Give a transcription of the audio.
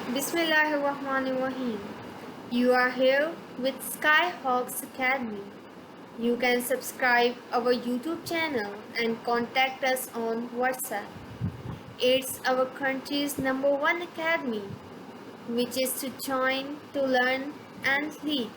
Bismillahirrahmanirrahim. You are here with Skyhawks Academy. You can subscribe our YouTube channel and contact us on WhatsApp. It's our country's number one academy, which is to join, to learn and lead.